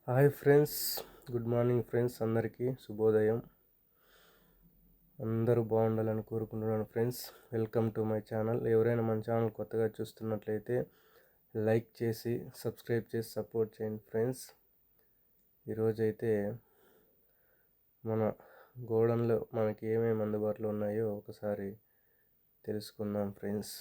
Hi friends, good morning friends. అందరికీ శుభోదయం. అందరూ బాగుండాలని కోరుకుంటున్నాను friends. Welcome to my channel. ఎవరైనా మన ఛానల్ కొత్తగా చూస్తున్నట్లయితే లైక్ చేసి సబ్స్క్రైబ్ చేసి సపోర్ట్ చేయండి ఫ్రెండ్స్. ఈరోజైతే మన గోడౌన్లో మనకి ఏమేమి అందుబాటులో ఉన్నాయో ఒకసారి తెలుసుకుందాం ఫ్రెండ్స్.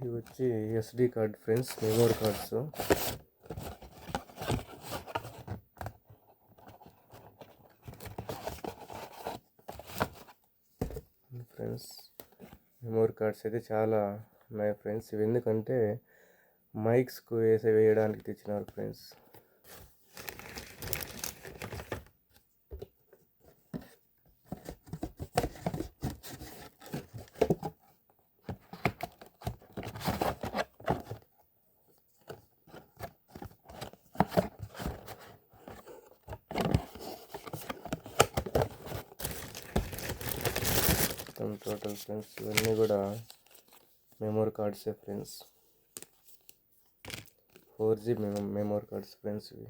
ఇవి వచ్చి SD card friends, memory cards. Friends, memory cards అయితే చాలా ఉన్నాయి ఫ్రెండ్స్. ఇవి ఎందుకంటే మైక్స్కు వేయడానికి తెచ్చినారు ఫ్రెండ్స్. టోటల్ ఫ్రెండ్స్ ఇవన్నీ కూడా మెమోరీ కార్డ్సే friends. 4G memory cards friends ఇవి.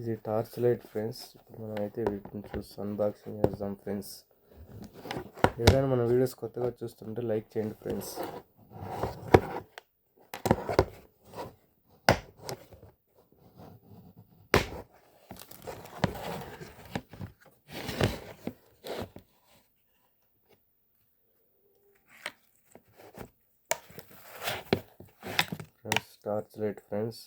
ఇది టార్చ్ లైట్ ఫ్రెండ్స్. ఇప్పుడు మనం అయితే వీటిని చూసి అన్బాక్సింగ్ చేద్దాం ఫ్రెండ్స్. ఎవరైనా మన వీడియోస్ కొత్తగా చూస్తుంటే లైక్ చేయండి ఫ్రెండ్స్. Torch light friends.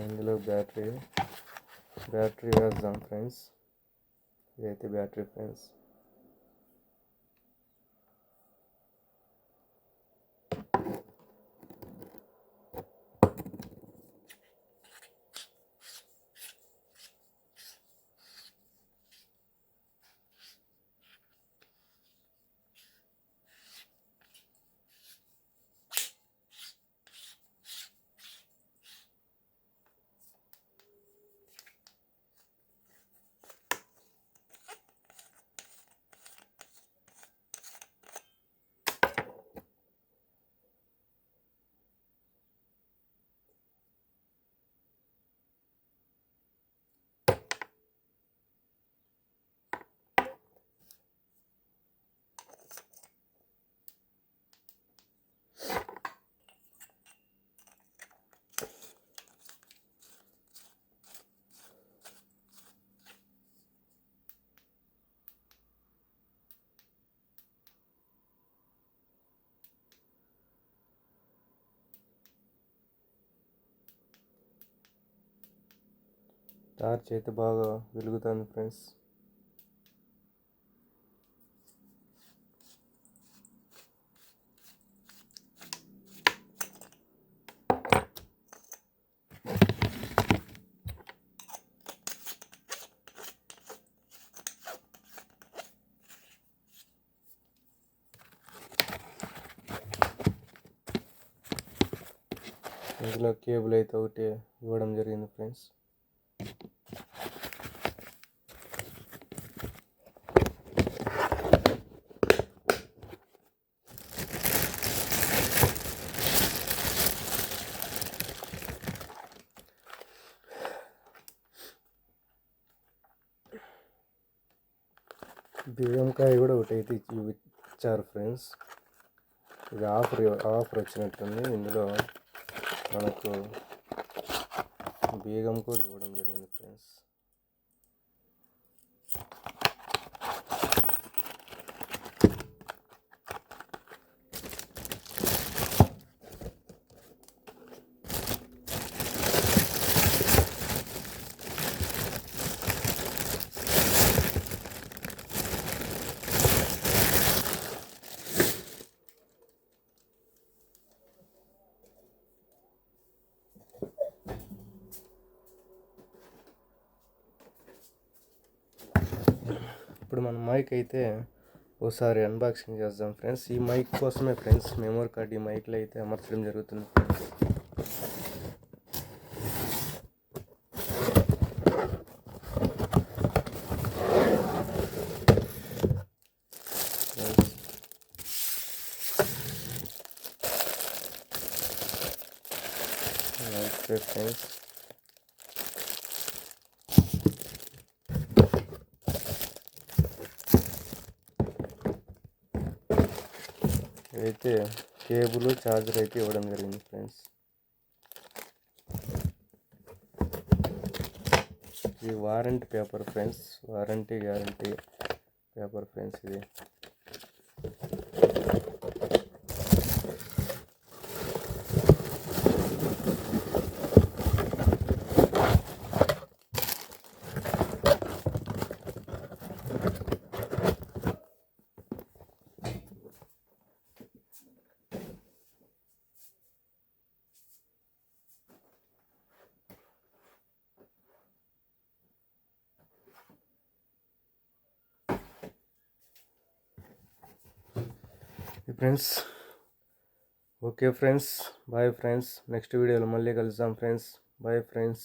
ఇందులో బ్యాటరీ వేద్దాం ఫ్రెండ్స్. ఇదైతే బ్యాటరీ ఫ్రెండ్స్. టార్చ్ అయితే బాగా వెలుగుతుంది ఫ్రెండ్స్. ఇందులో కేబుల్ అయితే ఒకటి ఇవ్వడం జరిగింది ఫ్రెండ్స్. బియ్యంకాయ కూడా ఒకటి అయితే ఇచ్చారు ఫ్రెండ్స్. ఇది ఆఫర్ వచ్చినట్టుంది. ఇందులో మనకు బీగం కూడా ఇవ్వడం జరిగింది ఫ్రెండ్స్. ఇప్పుడు మన మైక్ అయితే ఒకసారి అన్బాక్సింగ్ చేద్దాం ఫ్రెండ్స్. ఈ మైక్ కోసమే ఫ్రెండ్స్ మెమరీ కార్డ్ ఈ మైక్లో అయితే అమర్చడం జరుగుతుంది ఫ్రెండ్స్. ఓకే ఫ్రెండ్స్, అయితే కేబుల్ ఛార్జర్ అయితే ఇవ్వడం జరిగింది ఫ్రెండ్స్. ఇది warranty paper friends, warranty guarantee paper friends. ఇది friends. Okay friends, bye friends. Next వీడియోలో మళ్ళీ కలుద్దాం ఫ్రెండ్స్. Bye friends.